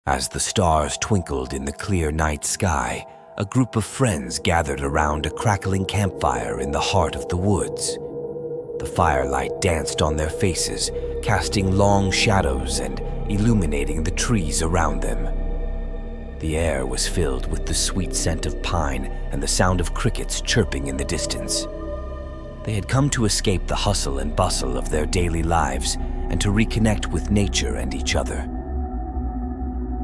As the stars twinkled in the clear night sky, a group of friends gathered around a crackling campfire in the heart of the woods. The firelight danced on their faces, casting long shadows and illuminating the trees around them. The air was filled with the sweet scent of pine and the sound of crickets chirping in the distance. They had come to escape the hustle and bustle of their daily lives and to reconnect with nature and each other.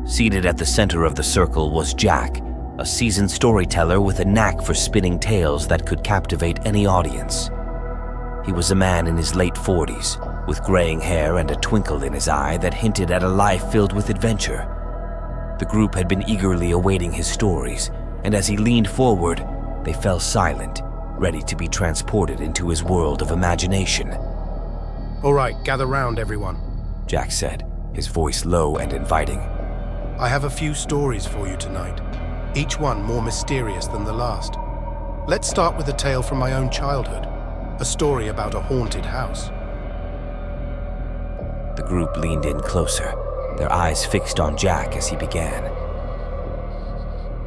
Seated at the center of the circle was Jack, a seasoned storyteller with a knack for spinning tales that could captivate any audience. He was a man in his late 40s, with graying hair and a twinkle in his eye that hinted at a life filled with adventure. The group had been eagerly awaiting his stories, and as he leaned forward, they fell silent, ready to be transported into his world of imagination. "All right, gather round, everyone," Jack said, his voice low and inviting. "I have a few stories for you tonight, each one more mysterious than the last. Let's start with a tale from my own childhood, a story about a haunted house." The group leaned in closer, their eyes fixed on Jack as he began.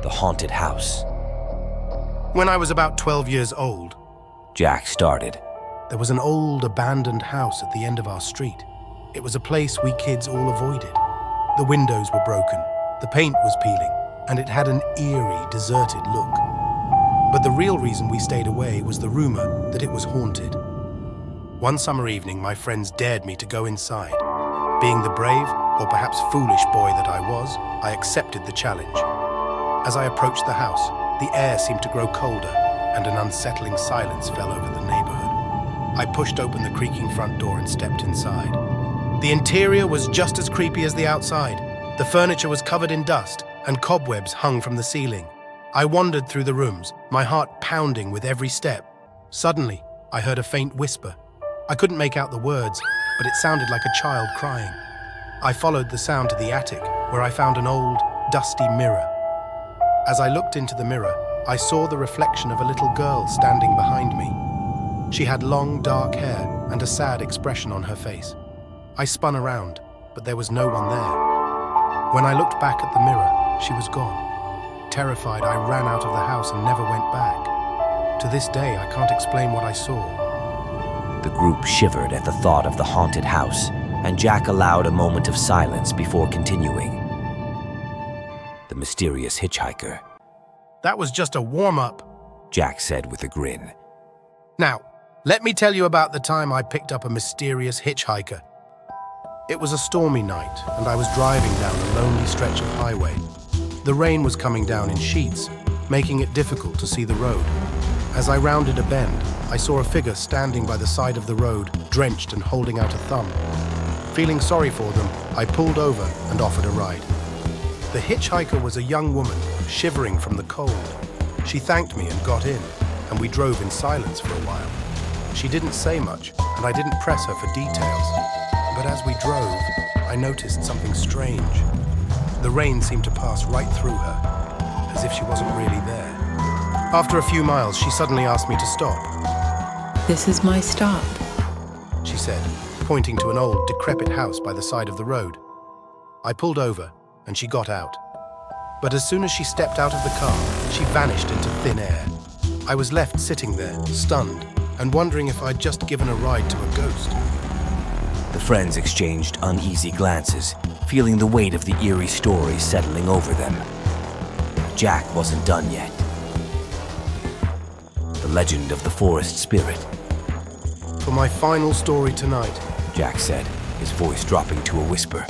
The haunted house. "When I was about 12 years old," Jack started. "there was an old abandoned house at the end of our street. It was a place we kids all avoided. The windows were broken, the paint was peeling, and it had an eerie, deserted look. But the real reason we stayed away was the rumor that it was haunted. One summer evening, my friends dared me to go inside. Being the brave, or perhaps foolish boy that I was, I accepted the challenge. As I approached the house, the air seemed to grow colder, and an unsettling silence fell over the neighborhood. I pushed open the creaking front door and stepped inside. The interior was just as creepy as the outside. The furniture was covered in dust, and cobwebs hung from the ceiling. I wandered through the rooms, my heart pounding with every step. Suddenly, I heard a faint whisper. I couldn't make out the words, but it sounded like a child crying. I followed the sound to the attic, where I found an old, dusty mirror. As I looked into the mirror, I saw the reflection of a little girl standing behind me. She had long, dark hair and a sad expression on her face. I spun around, but there was no one there. When I looked back at the mirror, she was gone. Terrified, I ran out of the house and never went back. To this day, I can't explain what I saw." The group shivered at the thought of the haunted house, and Jack allowed a moment of silence before continuing. The mysterious hitchhiker. "That was just a warm-up," Jack said with a grin. "Now, let me tell you about the time I picked up a mysterious hitchhiker. It was a stormy night, and I was driving down a lonely stretch of highway. The rain was coming down in sheets, making it difficult to see the road. As I rounded a bend, I saw a figure standing by the side of the road, drenched and holding out a thumb. Feeling sorry for them, I pulled over and offered a ride. The hitchhiker was a young woman, shivering from the cold. She thanked me and got in, and we drove in silence for a while. She didn't say much, and I didn't press her for details. But as we drove, I noticed something strange. The rain seemed to pass right through her, as if she wasn't really there. After a few miles, she suddenly asked me to stop. "This is my stop," she said, pointing to an old, decrepit house by the side of the road. I pulled over, and she got out. But as soon as she stepped out of the car, she vanished into thin air. I was left sitting there, stunned, and wondering if I'd just given a ride to a ghost. The friends exchanged uneasy glances, feeling the weight of the eerie story settling over them. Jack wasn't done yet. The legend of the forest spirit. "For my final story tonight," Jack said, his voice dropping to a whisper.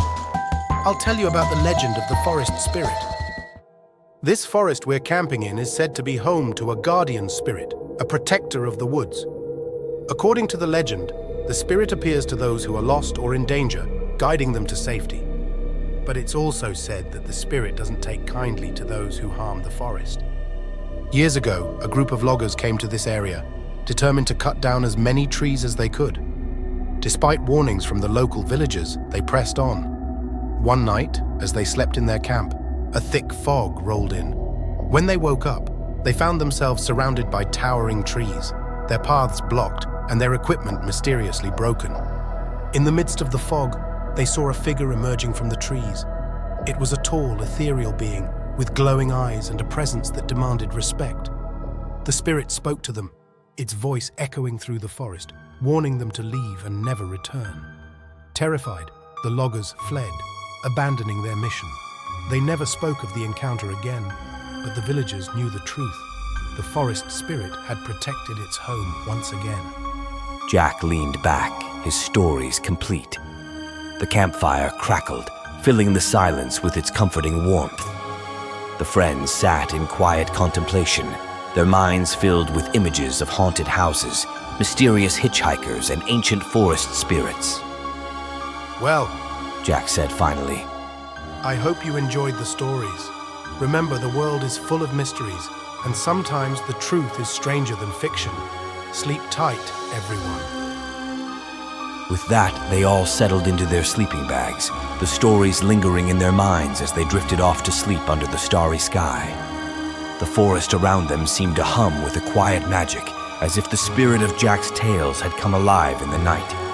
"I'll tell you about the legend of the forest spirit. This forest we're camping in is said to be home to a guardian spirit, a protector of the woods. According to the legend, the spirit appears to those who are lost or in danger, guiding them to safety. But it's also said that the spirit doesn't take kindly to those who harm the forest. Years ago, a group of loggers came to this area, determined to cut down as many trees as they could. Despite warnings from the local villagers, they pressed on. One night, as they slept in their camp, a thick fog rolled in. When they woke up, they found themselves surrounded by towering trees, their paths blocked, and their equipment mysteriously broken. In the midst of the fog, they saw a figure emerging from the trees. It was a tall, ethereal being with glowing eyes and a presence that demanded respect. The spirit spoke to them, its voice echoing through the forest, warning them to leave and never return. Terrified, the loggers fled, abandoning their mission. They never spoke of the encounter again, but the villagers knew the truth. The forest spirit had protected its home once again. Jack leaned back, his stories complete. The campfire crackled, filling the silence with its comforting warmth. The friends sat in quiet contemplation, their minds filled with images of haunted houses, mysterious hitchhikers, and ancient forest spirits. Well, Jack said finally, I hope you enjoyed the stories. Remember, the world is full of mysteries, and sometimes the truth is stranger than fiction. Sleep tight, everyone. With that, they all settled into their sleeping bags, the stories lingering in their minds as they drifted off to sleep under the starry sky. The forest around them seemed to hum with a quiet magic, as if the spirit of Jack's tales had come alive in the night.